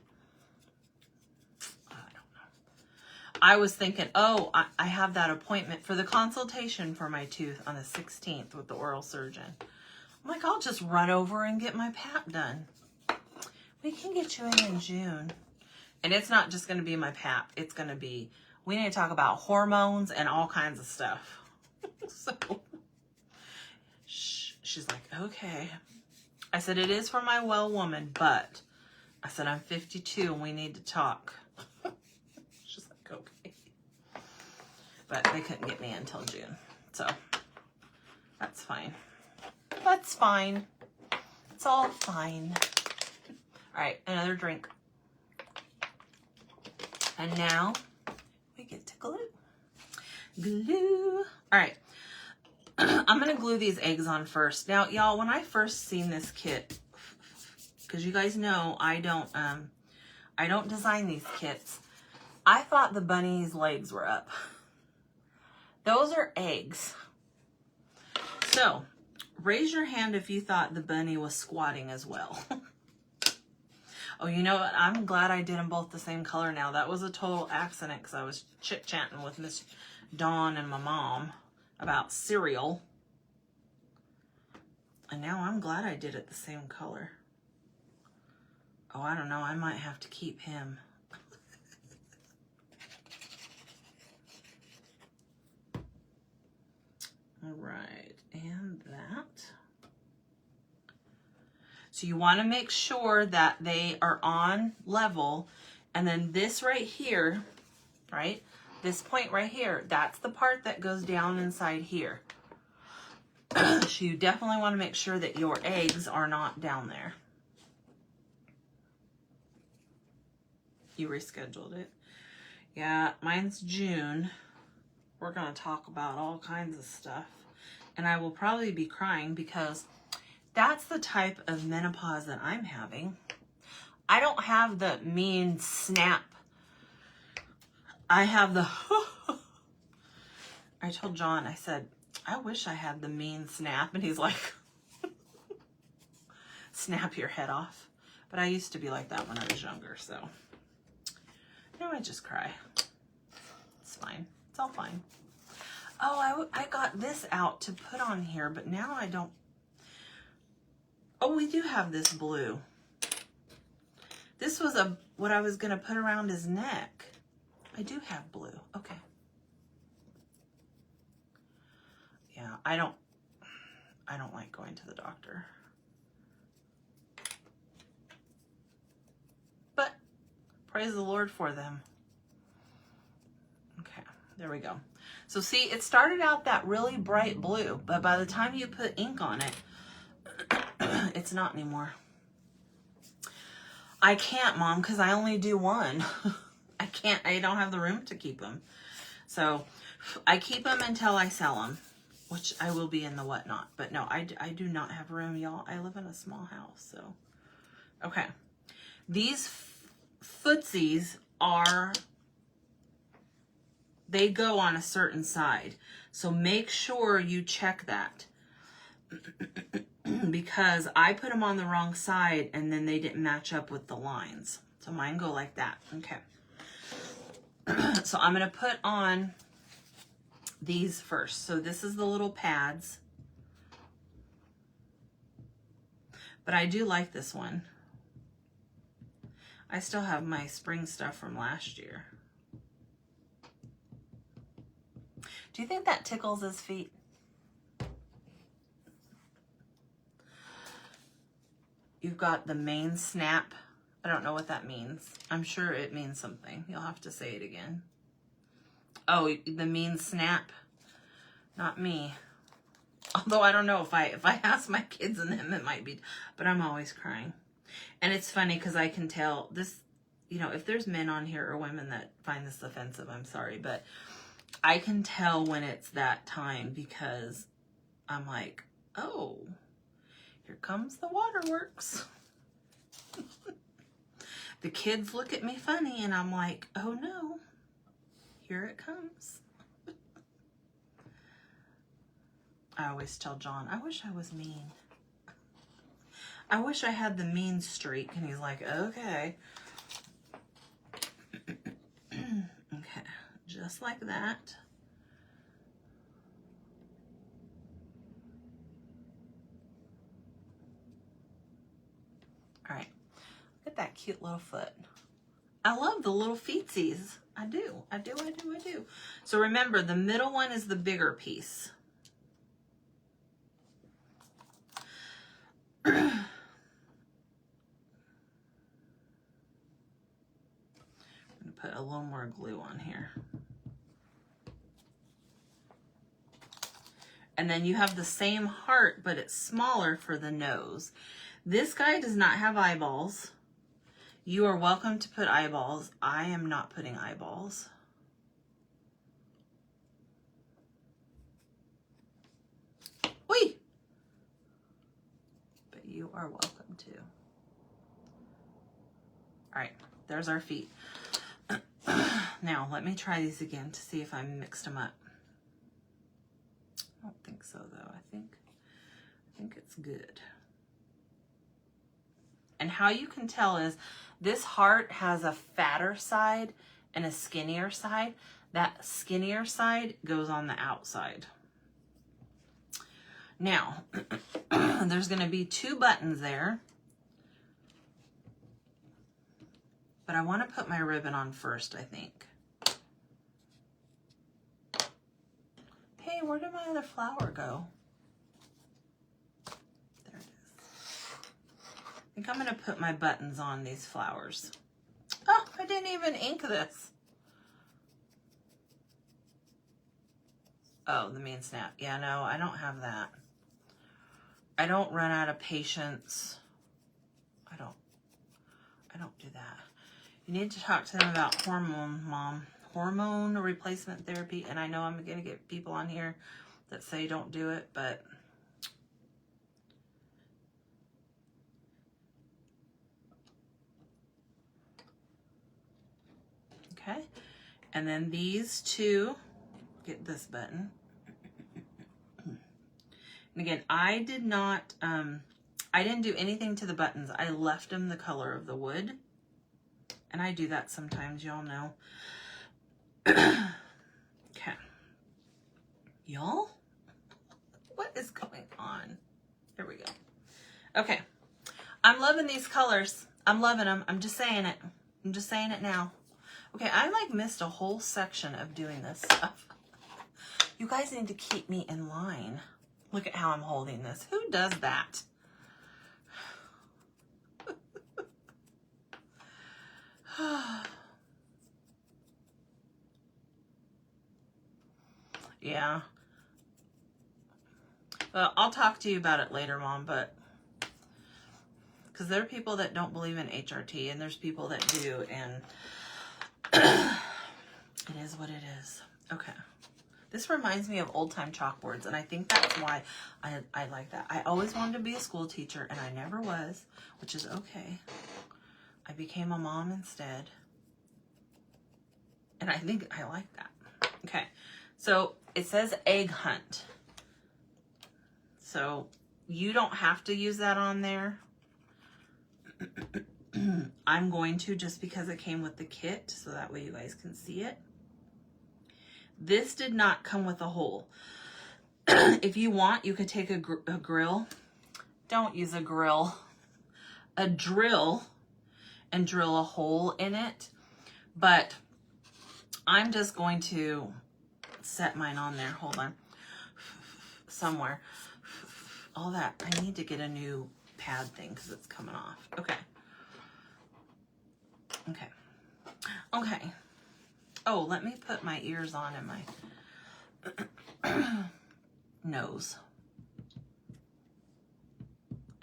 don't know. I was thinking, oh, I have that appointment for the consultation for my tooth on the 16th with the oral surgeon. I'm like, I'll just run over and get my pap done. We can get you in June. And it's not just going to be my pap. It's going to be, we need to talk about hormones and all kinds of stuff. So she's like, okay. I said, it is for my well woman, but I said, I'm 52 and we need to talk. She's like, okay. But they couldn't get me until June. So that's fine. That's fine. It's all fine. All right, another drink. And now we get to glue. Glue. All right. I'm going to glue these eggs on first. Now, y'all, when I first seen this kit, because you guys know I don't design these kits, I thought the bunny's legs were up. Those are eggs. So, raise your hand if you thought the bunny was squatting as well. Oh, you know what? I'm glad I did them both the same color now. That was a total accident because I was chit-chatting with Miss Dawn and my mom about cereal. And now I'm glad I did it the same color. Oh, I don't know. I might have to keep him. All right. And that. So you want to make sure that they are on level. And then this right here, right? This point right here, that's the part that goes down inside here. So you definitely want to make sure that your eggs are not down there. You rescheduled it. Yeah, mine's June. We're going to talk about all kinds of stuff. And I will probably be crying because that's the type of menopause that I'm having. I don't have the mean snap. I have the... I told John, I said, I wish I had the mean snap. And he's like, snap your head off. But I used to be like that when I was younger, so... Now I just cry. It's fine. It's all fine. Oh, I got this out to put on here, but now I don't... Oh, we do have this blue. This was what I was going to put around his neck. I do have blue. Okay. Yeah, I don't like going to the doctor. But praise the Lord for them. Okay, there we go. So see, it started out that really bright blue, but by the time you put ink on it, it's not anymore. I can't, Mom, because I only do one. I don't have the room to keep them. So I keep them until I sell them, which I will be in the whatnot. But no, I do not have room, y'all. I live in a small house, so. Okay. These footsies they go on a certain side. So make sure you check that. Because I put them on the wrong side and then they didn't match up with the lines. So mine go like that. Okay. So I'm going to put on these first. So this is the little pads. But I do like this one. I still have my spring stuff from last year. Do you think that tickles his feet? You've got the main snap. I don't know what that means. I'm sure it means something. You'll have to say it again. Oh, the mean snap? Not me. Although I don't know, if I ask my kids and them, it might be. But I'm always crying. And it's funny because I can tell this, you know, if there's men on here or women that find this offensive, I'm sorry. But I can tell when it's that time because I'm like, oh, here comes the waterworks. The kids look at me funny and I'm like, oh no, here it comes. I always tell John, I wish I was mean. I wish I had the mean streak. And he's like, okay. Okay, just like that. All right, look at that cute little foot. I love the little feetsies. I do. So remember, the middle one is the bigger piece. I'm going to put a little more glue on here. And then you have the same heart, but it's smaller for the nose. This guy does not have eyeballs. You are welcome to put eyeballs. I am not putting eyeballs. Whee! But you are welcome to. All right, there's our feet. Now, let me try these again to see if I mixed them up. I don't think so, though. I think it's good. And how you can tell is this heart has a fatter side and a skinnier side. That skinnier side goes on the outside. Now, there's going to be 2 buttons there. But I want to put my ribbon on first, I think. Hey, where did my other flower go? There it is. think I'm going to put my buttons on these flowers. Oh, I didn't even ink this. Oh, the mean snap. Yeah, no, I don't have that. I don't run out of patience. I don't do that. You need to talk to them about hormone, Mom. Hormone replacement therapy. And I know I'm going to get people on here that say don't do it, but okay. And then these two, get this button. And again, I didn't do anything to the buttons. I left them the color of the wood. And I do that sometimes, y'all know. Okay. Y'all? What is going on? There we go. Okay. I'm loving these colors. I'm loving them. I'm just saying it. I'm just saying it now. Okay, I like missed a whole section of doing this stuff. You guys need to keep me in line. Look at how I'm holding this. Who does that? Yeah. Well, I'll talk to you about it later, Mom, but because there are people that don't believe in HRT and there's people that do, and it is what it is. Okay. This reminds me of old-time chalkboards, and I think that's why I like that. I always wanted to be a school teacher, and I never was, which is okay. I became a mom instead, and I think I like that. Okay, so it says egg hunt. So you don't have to use that on there. I'm going to, just because it came with the kit, so that way you guys can see it. This did not come with a hole. If you want, you could take a grill. Don't use a grill. A drill, and drill a hole in it. But I'm just going to set mine on there. Hold on. Somewhere. All that. I need to get a new pad thing because it's coming off. Okay. Okay. Okay. Oh, let me put my ears on and my nose.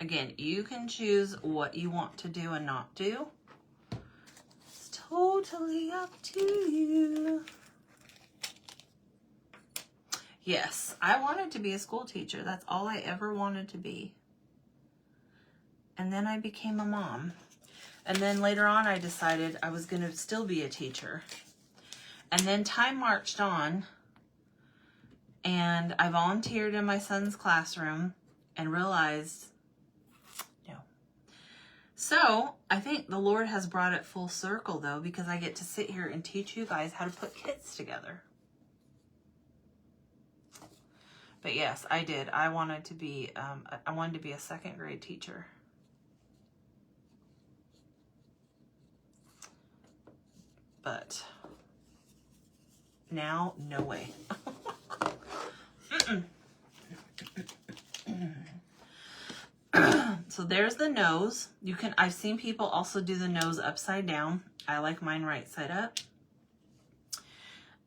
Again, you can choose what you want to do and not do. It's totally up to you. Yes, I wanted to be a school teacher. That's all I ever wanted to be. And then I became a mom. And then later on, I decided I was going to still be a teacher. And then time marched on, and I volunteered in my son's classroom and realized, no. So I think the Lord has brought it full circle, though, because I get to sit here and teach you guys how to put kits together. But yes, I did. I wanted to be a second grade teacher. But now, no way. So there's the nose. I've seen people also do the nose upside down. I like mine right side up.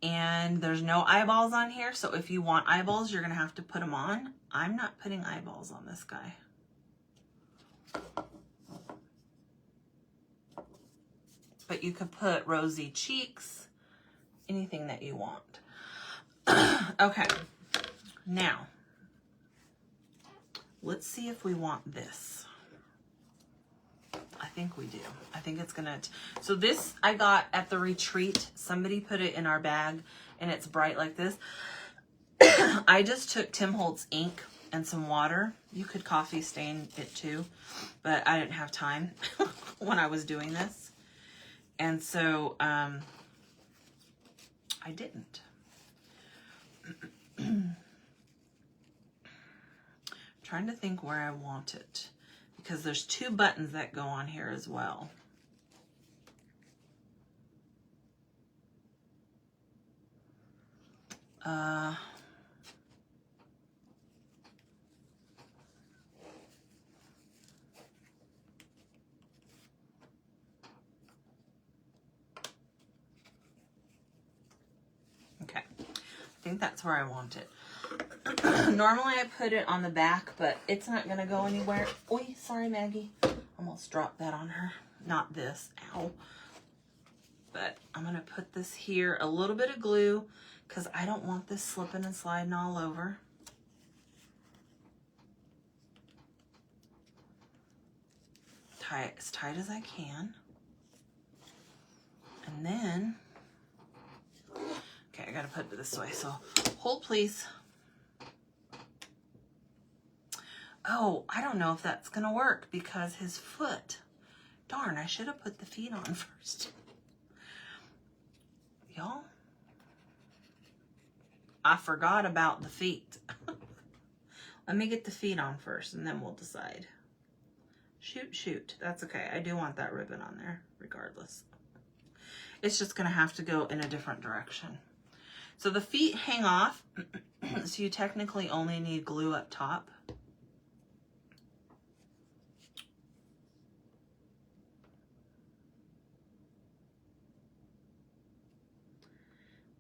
And there's no eyeballs on here, so if you want eyeballs, you're gonna have to put them on. I'm not putting eyeballs on this guy. But you could put rosy cheeks, anything that you want. Okay, now, let's see if we want this. I think we do. I think it's gonna, so this I got at the retreat. Somebody put it in our bag and it's bright like this. I just took Tim Holtz ink and some water. You could coffee stain it too, but I didn't have time when I was doing this. And so, I didn't. Trying to think where I want it, because there's two buttons that go on here as well. think that's where I want it. Normally I put it on the back, but it's not going to go anywhere. Oi, sorry, Maggie. Almost dropped that on her. Not this. Ow. But I'm going to put this here. A little bit of glue, because I don't want this slipping and sliding all over. Tie it as tight as I can. And then, okay, I got to put it this way. So hold, please. Oh, I don't know if that's going to work because his foot. Darn, I should have put the feet on first. Y'all, I forgot about the feet. Let me get the feet on first and then we'll decide. Shoot. That's okay. I do want that ribbon on there regardless. It's just going to have to go in a different direction. So the feet hang off. So you technically only need glue up top.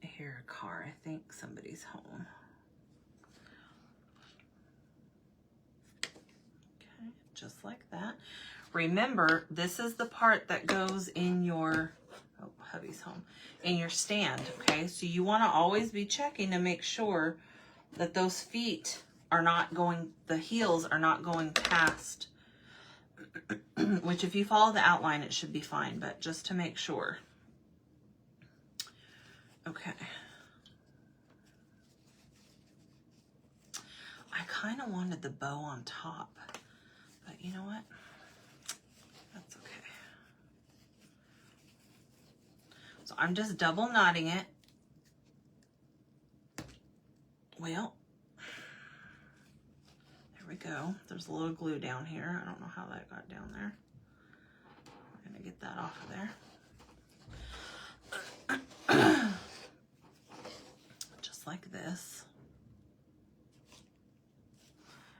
I hear a car. I think somebody's home. Okay, just like that. Remember, this is the part that goes in your, oh, hubby's home, in your stand, okay? So you want to always be checking to make sure that those feet are not going, the heels are not going past, which if you follow the outline, it should be fine, but just to make sure. Okay. I kind of wanted the bow on top, but you know what? That's okay. So I'm just double knotting it. Well, there we go. There's a little glue down here. I don't know how that got down there. I'm gonna get that off of there. Like this.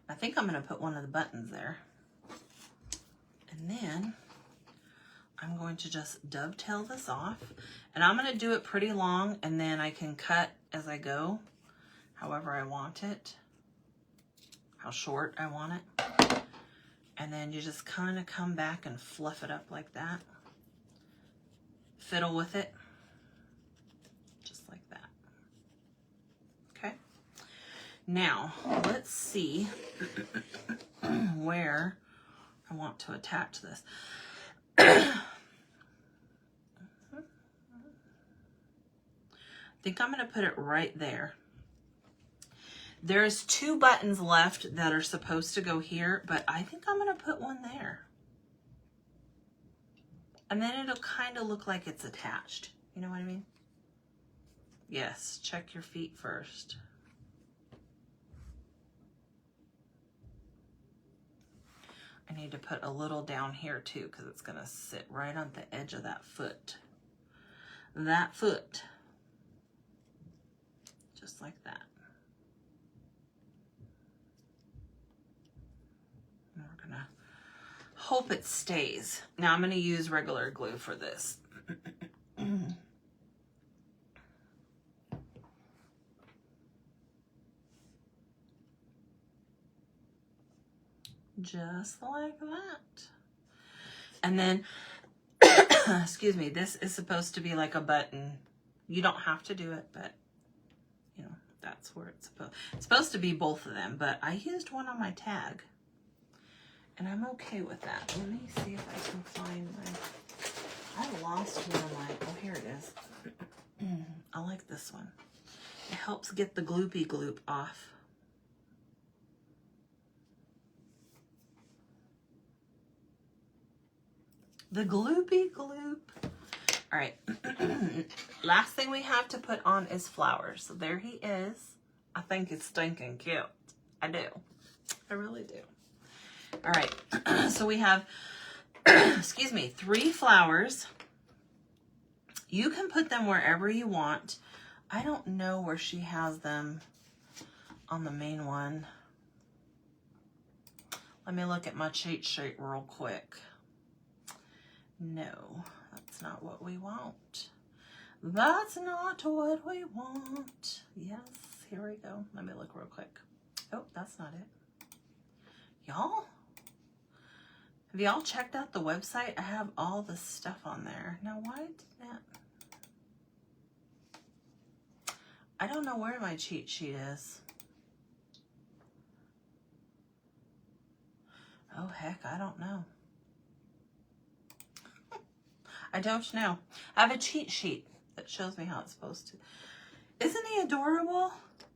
I think I'm going to put one of the buttons there. And then I'm going to just dovetail this off. And I'm going to do it pretty long and then I can cut as I go, however I want it, how short I want it. And then you just kind of come back and fluff it up like that. Fiddle with it. Just like that. Now, let's see where I want to attach this. I think I'm going to put it right there. There's 2 buttons left that are supposed to go here, but I think I'm going to put one there. And then it'll kind of look like it's attached. You know what I mean? Yes, check your feet first. I need to put a little down here too because it's going to sit right on the edge of that foot. That foot. Just like that. And we're going to hope it stays. Now I'm going to use regular glue for this. Just like that. And then, excuse me, this is supposed to be like a button. You don't have to do it, but you know, that's where it's supposed to be both of them, but I used one on my tag and I'm okay with that. Let me see if I can find my, I lost one of my, oh, here it is. I like this one. It helps get the gloopy gloop off. The gloopy gloop. All right. Last thing we have to put on is flowers. So there he is. I think it's stinking cute. I do. I really do. All right. So we have, excuse me, 3 flowers. You can put them wherever you want. I don't know where she has them on the main one. Let me look at my cheat sheet real quick. No, that's not what we want. That's not what we want. Yes, here we go. Let me look real quick. Oh, that's not it. Y'all, have y'all checked out the website? I have all the stuff on there. Now, why did that? I don't know where my cheat sheet is. Oh, heck, I don't know. I don't know. I have a cheat sheet that shows me how it's supposed to. Isn't he adorable?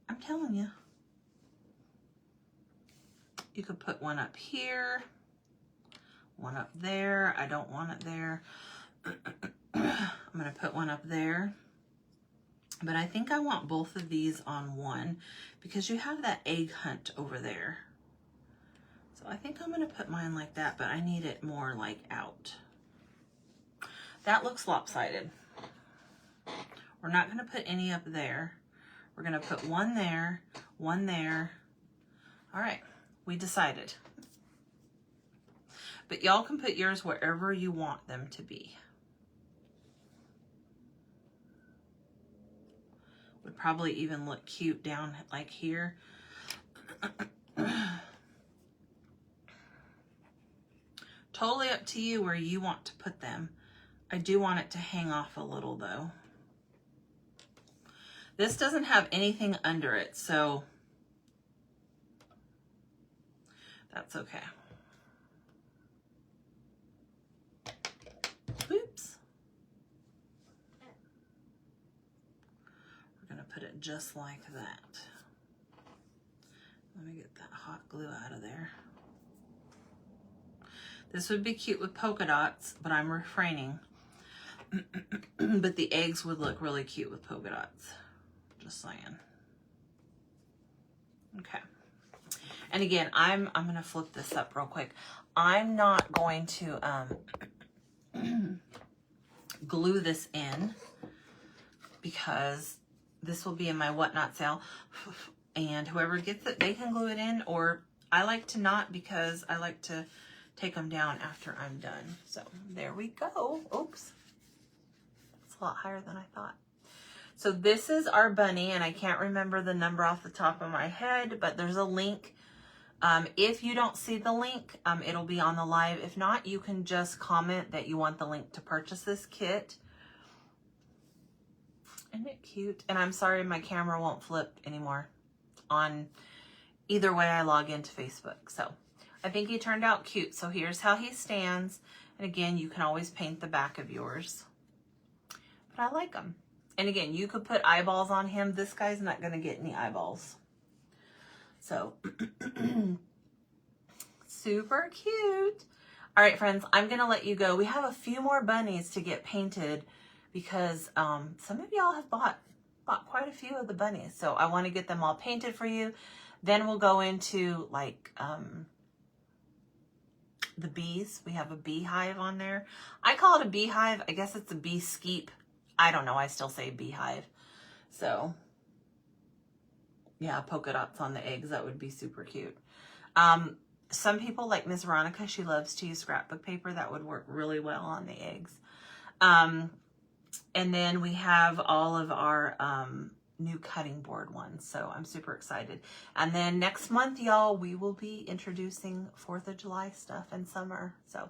I'm telling you. You could put one up here, one up there. I don't want it there. I'm going to put one up there. But I think I want both of these on one because you have that egg hunt over there. So I think I'm going to put mine like that, but I need it more like out. That looks lopsided. We're not going to put any up there. We're going to put one there, one there. All right, we decided. But y'all can put yours wherever you want them to be. Would probably even look cute down like here. Totally up to you where you want to put them. I do want it to hang off a little though. This doesn't have anything under it, so that's okay. Oops. We're gonna put it just like that. Let me get that hot glue out of there. This would be cute with polka dots, but I'm refraining. But the eggs would look really cute with polka dots. Just saying. Okay. And again, I'm gonna flip this up real quick. I'm not going to glue this in because this will be in my whatnot sale, and whoever gets it, they can glue it in, or I like to not because I like to take them down after I'm done. So there we go. Oops. It's a lot higher than I thought. So this is our bunny, and I can't remember the number off the top of my head, but there's a link. If you don't see the link, it'll be on the live. If not, you can just comment that you want the link to purchase this kit. Isn't it cute? And I'm sorry my camera won't flip anymore on either way I log into Facebook. So I think he turned out cute. So here's how he stands. And again, you can always paint the back of yours. But I like him. And again, you could put eyeballs on him. This guy's not going to get any eyeballs. So, super cute. All right, friends, I'm going to let you go. We have a few more bunnies to get painted because some of y'all have bought quite a few of the bunnies. So I want to get them all painted for you. Then we'll go into like the bees. We have a beehive on there. I call it a beehive. I guess it's a bee skeep. I don't know. I still say beehive. So yeah, polka dots on the eggs. That would be super cute. Some people like Miss Veronica, she loves to use scrapbook paper. That would work really well on the eggs. And then we have all of our new cutting board ones. So I'm super excited. And then next month, y'all, we will be introducing 4th of July stuff and summer. So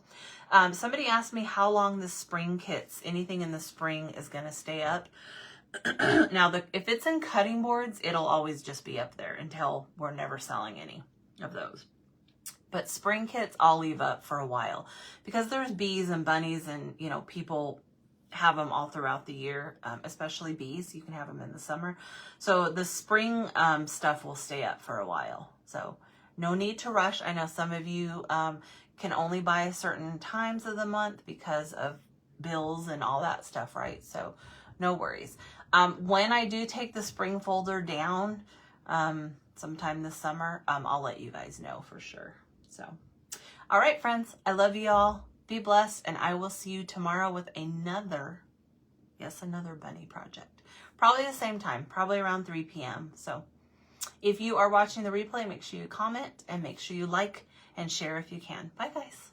somebody asked me how long the spring kits, anything in the spring is going to stay up. Now, if it's in cutting boards, it'll always just be up there until we're never selling any of those. But spring kits, I'll leave up for a while because there's bees and bunnies and, you know, people have them all throughout the year, especially bees. You can have them in the summer. So the spring stuff will stay up for a while. So no need to rush. I know some of you can only buy certain times of the month because of bills and all that stuff, right? So no worries. When I do take the spring folder down sometime this summer, I'll let you guys know for sure. So, all right, friends, I love you all. Be blessed, and I will see you tomorrow with another bunny project. Probably the same time, probably around 3 p.m. So if you are watching the replay, make sure you comment and make sure you like and share if you can. Bye, guys.